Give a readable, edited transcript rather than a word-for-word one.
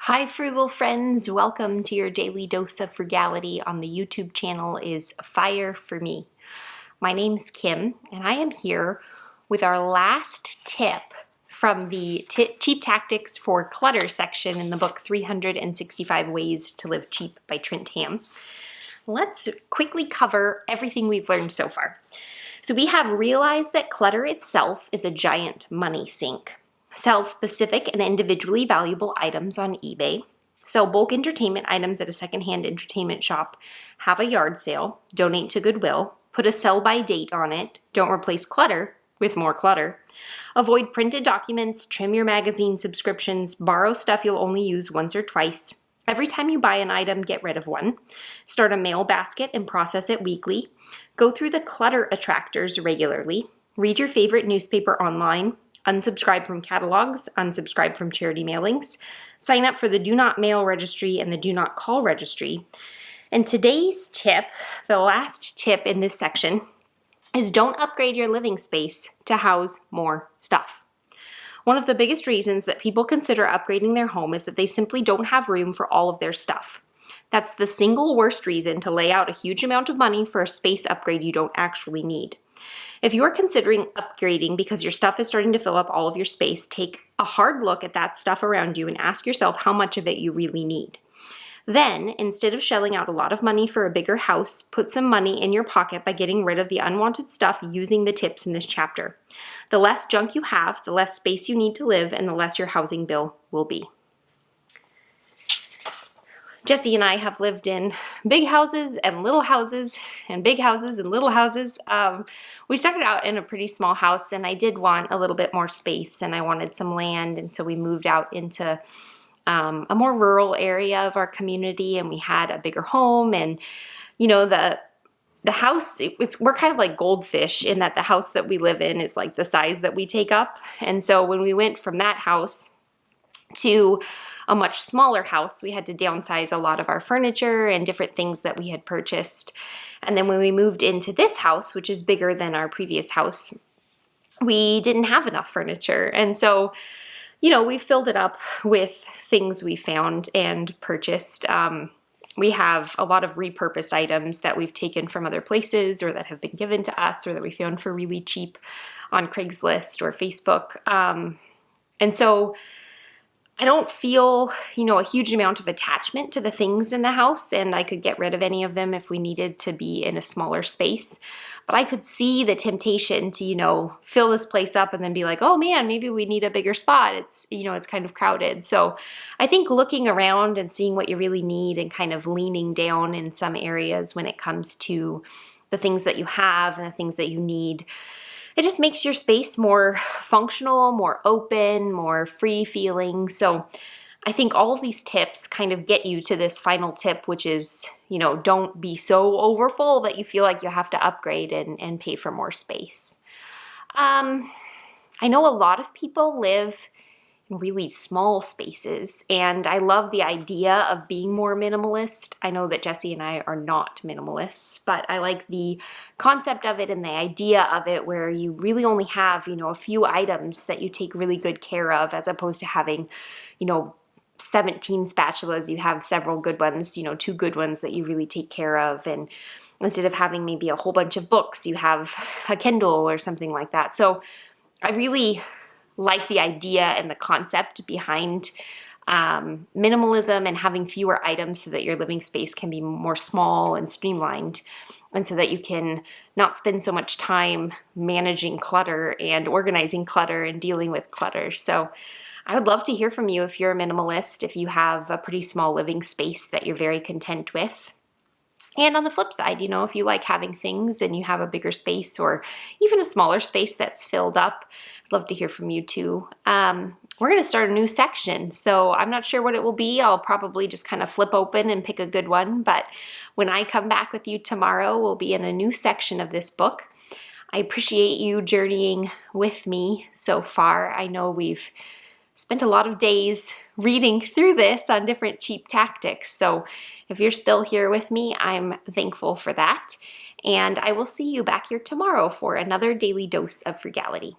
Hi frugal friends, welcome to your daily dose of frugality on the YouTube channel is Fire for Me. My name's Kim and I am here with our last tip from the Cheap Tactics for Clutter section in the book 365 Ways to Live Cheap by Trent Ham. Let's quickly cover everything we've learned so far. So we have realized that clutter itself is a giant money sink. Sell specific and individually valuable items on eBay, sell bulk entertainment items at a secondhand entertainment shop, have a yard sale, donate to Goodwill, put a sell-by date on it, don't replace clutter with more clutter, avoid printed documents, trim your magazine subscriptions, borrow stuff you'll only use once or twice. Every time you buy an item, get rid of one. Start a mail basket and process it weekly. Go through the clutter attractors regularly. Read your favorite newspaper online. Unsubscribe from catalogs, unsubscribe from charity mailings, sign up for the Do Not Mail registry and the Do Not Call registry. And today's tip, the last tip in this section, is don't upgrade your living space to house more stuff. One of the biggest reasons that people consider upgrading their home is that they simply don't have room for all of their stuff. That's the single worst reason to lay out a huge amount of money for a space upgrade you don't actually need. If you're considering upgrading because your stuff is starting to fill up all of your space, take a hard look at that stuff around you and ask yourself how much of it you really need. Then, instead of shelling out a lot of money for a bigger house, put some money in your pocket by getting rid of the unwanted stuff using the tips in this chapter. The less junk you have, the less space you need to live, and the less your housing bill will be. Jesse and I have lived in big houses and little houses and big houses and little houses. We started out in a pretty small house and I did want a little bit more space and I wanted some land, and so we moved out into a more rural area of our community and we had a bigger home. And you know, the house, we're kind of like goldfish in that the house that we live in is like the size that we take up. And so when we went from that house to a much smaller house, we had to downsize a lot of our furniture and different things that we had purchased. And then when we moved into this house, which is bigger than our previous house, we didn't have enough furniture. And so, you know, we filled it up with things we found and purchased. We have a lot of repurposed items that we've taken from other places or that have been given to us or that we found for really cheap on Craigslist or Facebook. And so I don't feel, you know, a huge amount of attachment to the things in the house, and I could get rid of any of them if we needed to be in a smaller space. But I could see the temptation to, you know, fill this place up and then be like, oh man, maybe we need a bigger spot. It's, you know, it's kind of crowded. So I think looking around and seeing what you really need and kind of leaning down in some areas when it comes to the things that you have and the things that you need, it just makes your space more functional, more open, more free feeling. So I think all of these tips kind of get you to this final tip, which is, you know, don't be so overfull that you feel like you have to upgrade and pay for more space. I know a lot of people live in really small spaces, and I love the idea of being more minimalist. I know that Jesse and I are not minimalists, but I like the concept of it and the idea of it where you really only have, you know, a few items that you take really good care of, as opposed to having, you know, 17 spatulas, you have several good ones, you know, 2 good ones that you really take care of. And instead of having maybe a whole bunch of books, you have a Kindle or something like that. So I really like the idea and the concept behind minimalism and having fewer items so that your living space can be more small and streamlined, and so that you can not spend so much time managing clutter and organizing clutter and dealing with clutter. So I would love to hear from you if you're a minimalist, if you have a pretty small living space that you're very content with. And on the flip side, you know, if you like having things and you have a bigger space or even a smaller space that's filled up, I'd love to hear from you too. We're going to start a new section, so I'm not sure what it will be. I'll probably just kind of flip open and pick a good one, but when I come back with you tomorrow, we'll be in a new section of this book. I appreciate you journeying with me so far. I know we've spent a lot of days reading through this on different cheap tactics. So if you're still here with me, I'm thankful for that. And I will see you back here tomorrow for another daily dose of frugality.